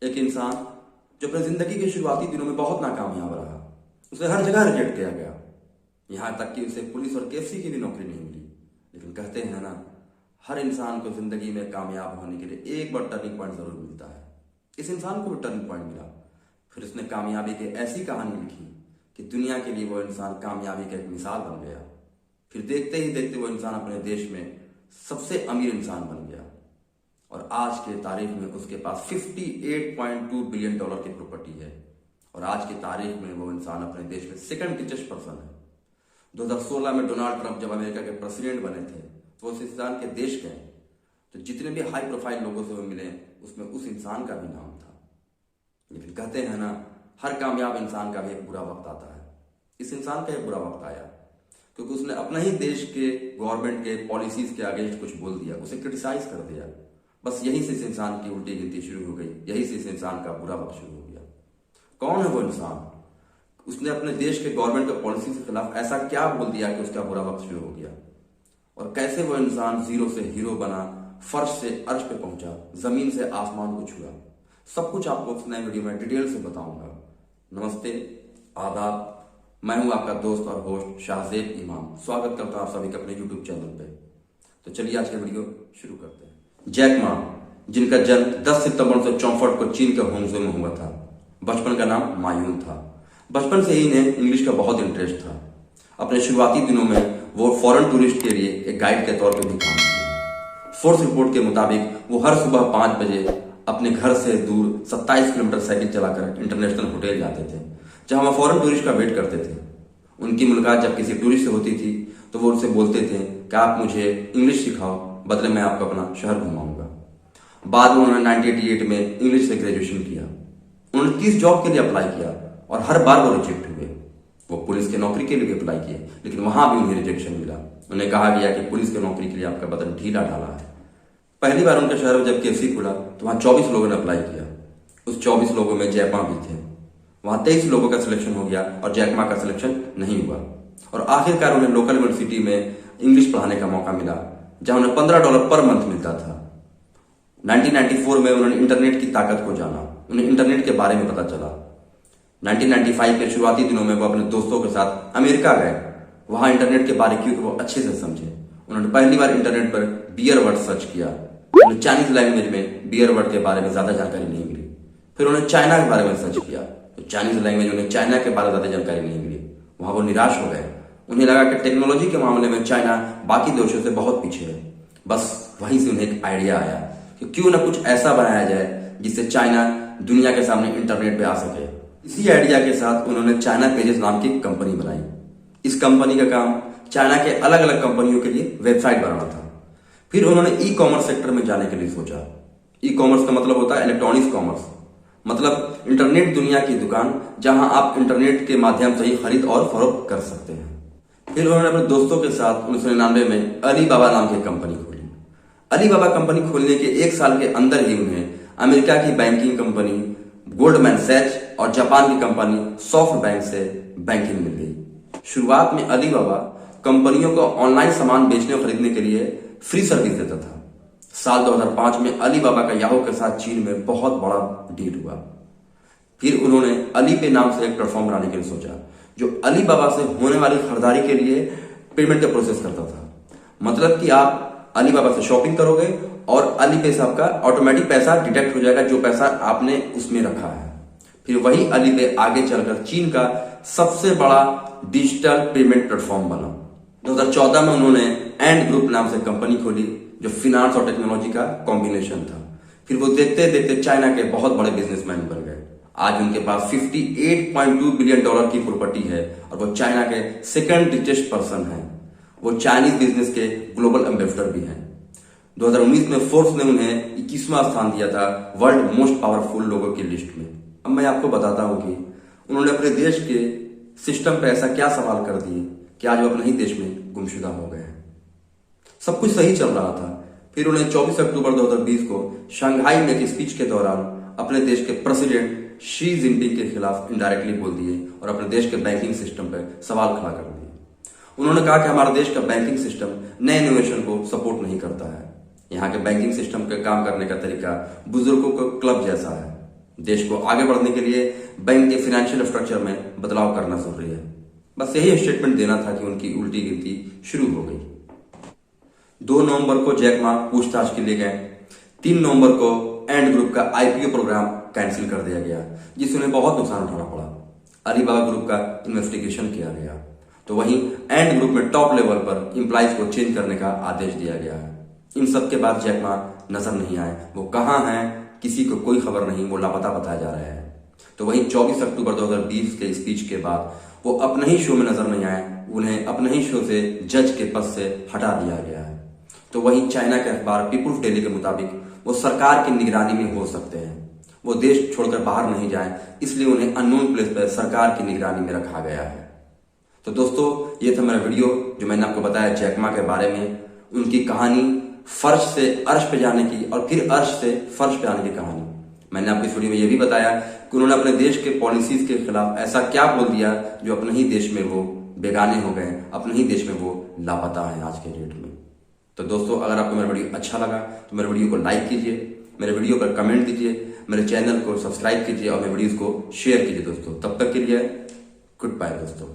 एक इंसान जो अपनी जिंदगी के शुरुआती दिनों में बहुत नाकामयाब रहा, उसे हर जगह रिजेक्ट किया गया, यहाँ तक कि उसे पुलिस और केएफसी की भी नौकरी नहीं मिली। लेकिन कहते हैं ना, हर इंसान को जिंदगी में कामयाब होने के लिए एक बार टर्निंग पॉइंट जरूर मिलता है। इस इंसान को भी टर्निंग पॉइंट मिला। फिर उसने कामयाबी की ऐसी कहानी लिखी कि दुनिया के लिए वो इंसान कामयाबी का एक मिसाल बन गया। फिर देखते ही देखते वो इंसान अपने देश में सबसे अमीर इंसान बन गया और आज के तारीख में उसके पास 58.2 बिलियन डॉलर की प्रॉपर्टी है और आज की तारीख में वो इंसान अपने देश में सेकंड रिचेस्ट पर्सन है। 2016 में डोनाल्ड ट्रंप जब अमेरिका के प्रेसिडेंट बने थे तो उस इंसान के देश गए, तो जितने भी हाई प्रोफाइल लोगों से वो मिले उसमें उस इंसान का भी नाम था। लेकिन कहते हैं ना, हर कामयाब इंसान का भी एक बुरा वक्त आता है। इस इंसान का एक बुरा वक्त आया क्योंकि उसने अपने ही देश के गवर्नमेंट के पॉलिसीज के अगेंस्ट कुछ बोल दिया, उसे क्रिटिसाइज कर दिया। बस यहीं से इस इंसान की उल्टी गिनती शुरू हो गई, यहीं से इस इंसान का बुरा वक्त शुरू हो गया। कौन है वो इंसान? उसने अपने देश के गवर्नमेंट के पॉलिसी के खिलाफ ऐसा क्या बोल दिया कि उसका बुरा वक्त शुरू हो गया? और कैसे वो इंसान जीरो से हीरो बना, फर्श से अर्श पे पहुंचा, जमीन से आसमान को छुआ? सब कुछ आपको इस नए वीडियो में डिटेल से बताऊंगा। नमस्ते, आदाब, मैं हूं आपका दोस्त और होस्ट शाहजेब इमाम। स्वागत करता हूं आप सभी के अपने यूट्यूब चैनल पे। तो चलिए आज का वीडियो शुरू करते हैं। जैक मा, जिनका जन्म 10 सितंबर 1964 को चीन के होंगजो में हुआ था। बचपन का नाम मायून था। बचपन से ही इन्हें इंग्लिश का बहुत इंटरेस्ट था। अपने शुरुआती दिनों में वो फॉरेन टूरिस्ट के लिए एक गाइड के तौर पर भी काम किया। फोर्स रिपोर्ट के मुताबिक वो हर सुबह 5 बजे अपने घर से दूर 27 किलोमीटर साइकिल चलाकर इंटरनेशनल होटल जाते थे, जहां वो फॉरेन टूरिस्ट का वेट करते थे। उनकी मुलाकात जब किसी टूरिस्ट से होती थी तो वो उनसे बोलते थे कि आप मुझे इंग्लिश सिखाओ, बदले में आपको अपना शहर घुमाऊंगा। बाद में उन्होंने 1988 में इंग्लिश से ग्रेजुएशन किया। उन्होंने 30 जॉब के लिए अप्लाई किया और हर बार वो रिजेक्ट हुए। वो पुलिस की नौकरी के लिए भी अप्लाई किए, लेकिन वहां भी उन्हें रिजेक्शन मिला। उन्हें कहा गया कि पुलिस की नौकरी के लिए आपका बटन ढीला डाला है। पहली बार उनके शहर में जब केएफसी खुला तो वहां 24 लोगों ने अप्लाई किया। उस 24 लोगों में जैकमा भी थे। वहां 23 लोगों का सिलेक्शन हो गया और जैकमा का सिलेक्शन नहीं हुआ। और आखिरकार उन्हें लोकल यूनिवर्सिटी में इंग्लिश पढ़ाने का मौका मिला, जहां उन्हें $15 पर मंथ मिलता था। 1994 में उन्होंने इंटरनेट की ताकत को जाना, उन्हें इंटरनेट के बारे में पता चला। 1995 के शुरुआती दिनों में वो अपने दोस्तों के साथ अमेरिका गए, वहां इंटरनेट के बारीकियों को वो अच्छे से समझे। उन्होंने पहली बार इंटरनेट पर बियर वर्ड सर्च किया। उन्हें चाइनीज लैंग्वेज में बियर वर्ड के बारे में ज्यादा जानकारी नहीं मिली। फिर उन्होंने चाइना के बारे में सर्च किया तो चाइनीज लैंग्वेज उन्हें चाइना के बारे में ज्यादा जानकारी नहीं मिली। वहां वो निराश हो गए। उन्हें लगा कि टेक्नोलॉजी के मामले में चाइना बाकी देशों से बहुत पीछे है। बस वहीं से उन्हें एक आइडिया आया कि क्यों ना कुछ ऐसा बनाया जाए जिससे चाइना दुनिया के सामने इंटरनेट पे आ सके। इसी आइडिया के साथ उन्होंने चाइना पेजेस नाम की कंपनी बनाई। इस कंपनी का काम चाइना के अलग अलग कंपनियों के लिए वेबसाइट बनाना था। फिर उन्होंने ई कॉमर्स सेक्टर में जाने के लिए सोचा। ई कॉमर्स का मतलब होता है इलेक्ट्रॉनिक्स कॉमर्स, मतलब इंटरनेट दुनिया की दुकान जहां आप इंटरनेट के माध्यम से ही खरीद और फरोख्त कर सकते हैं। फिर उन्होंने अपने दोस्तों के साथ 1999 में अलीबाबा नाम की कंपनी खोली। अलीबाबा कंपनी खोलने के 1 साल के अंदर ही उन्हें अमेरिका की बैंकिंग कंपनी गोल्डमैन सैच और जापान की कंपनी सॉफ्ट बैंक से बैंकिंग मिल गई। शुरुआत में अलीबाबा कंपनियों को ऑनलाइन सामान बेचने और खरीदने के लिए फ्री सर्विस देता था। साल 2005 में अलीबाबा का याहू के साथ चीन में बहुत बड़ा डील हुआ। फिर उन्होंने अली पे नाम से एक प्लेटफॉर्म बनाने के लिए सोचा, जो अलीबाबा से होने वाली खरीदारी के लिए पेमेंट का प्रोसेस करता था। मतलब कि आप अलीबाबा से शॉपिंग करोगे और अली पे से आपका ऑटोमेटिक पैसा डिडक्ट हो जाएगा, जो पैसा आपने उसमें रखा है। फिर वही अली पे आगे चलकर चीन का सबसे बड़ा डिजिटल पेमेंट प्लेटफॉर्म बना। 2014 में उन्होंने एंड ग्रुप नाम से कंपनी खोली, जो फिनांस और टेक्नोलॉजी का कॉम्बिनेशन था। फिर वो देखते देखते चाइना के बहुत बड़े बिजनेसमैन बन गए। आज उनके पास 58.2 बिलियन डॉलर की प्रॉपर्टी है और वो चाइना के सेकंड रिचेस्ट पर्सन है। वो चाइनीज बिजनेस के ग्लोबल एम्बेसडर भी हैं। 2019 में फोर्ब्स ने उन्हें 21वां स्थान दिया था वर्ल्ड मोस्ट पावरफुल लोगों की लिस्ट में। अब मैं आपको बताता हूं कि उन्होंने अपने देश के सिस्टम पे ऐसा क्या सवाल कर दिए कि आज वो अपने ही देश में गुमशुदा हो गए हैं। सब कुछ सही चल रहा था। फिर उन्हें 24 अक्टूबर 2020 को शंघाई में एक स्पीच के दौरान अपने देश के प्रेसिडेंट शी जिनपिंग के खिलाफ इनडायरेक्टली बोल दिए और अपने देश के बैंकिंग सिस्टम पर सवाल खड़ा कर दिए। उन्होंने कहा कि हमारे देश का बैंकिंग सिस्टम नए इनोवेशन को सपोर्ट नहीं करता है। यहाँ के बैंकिंग सिस्टम के काम करने का तरीका बुजुर्गों को क्लब जैसा है। देश को आगे बढ़ने के लिए बैंक के फाइनेंशियल स्ट्रक्चर में बदलाव करना जरूरी है। बस यही स्टेटमेंट देना था कि उनकी उल्टी गिनती शुरू हो गई। 2 नवंबर को जैक मा पूछताछ के लिए गए। 3 नवंबर को एंड ग्रुप का आईपीओ प्रोग्राम कैंसिल कर दिया गया, जिससे उन्हें बहुत नुकसान उठाना पड़ा। अलीबाबा ग्रुप का इन्वेस्टिगेशन किया गया, तो वहीं एंड ग्रुप में टॉप लेवल पर एम्प्लॉइज को चेंज करने का आदेश दिया गया है। इन सब के बाद जैक मा नजर नहीं आए। वो कहाँ हैं, किसी को कोई खबर नहीं, वो लापता बताया जा रहा है। तो वहीं 24 अक्टूबर 2020 के स्पीच के बाद वो अपने ही शो में नजर नहीं आए। उन्हें अपने ही शो से जज के पद से हटा दिया गया है। तो वहीं चाइना के अखबार पीपुल्स डेली के मुताबिक वो सरकार की निगरानी में हो सकते हैं। वो देश छोड़कर बाहर नहीं जाए, इसलिए उन्हें अननोन प्लेस पर सरकार की निगरानी में रखा गया है। तो दोस्तों, ये था मेरा वीडियो जो मैंने आपको बताया जैक मा के बारे में, उनकी कहानी, फर्श से अर्श पे जाने की और फिर अर्श से फर्श पे आने की कहानी। मैंने आपको इस वीडियो में यह भी बताया कि उन्होंने अपने देश के पॉलिसीज के खिलाफ ऐसा क्या बोल दिया जो अपने ही देश में वो बेगाने हो गए, अपने ही देश में वो लापता है आज के डेट में। तो दोस्तों, अगर आपको मेरा वीडियो अच्छा लगा तो मेरे वीडियो को लाइक कीजिए, मेरे वीडियो पर कमेंट दीजिए, मेरे चैनल को सब्सक्राइब कीजिए और मेरे वीडियोस को शेयर कीजिए दोस्तों। तब तक के लिए गुड बाय दोस्तों।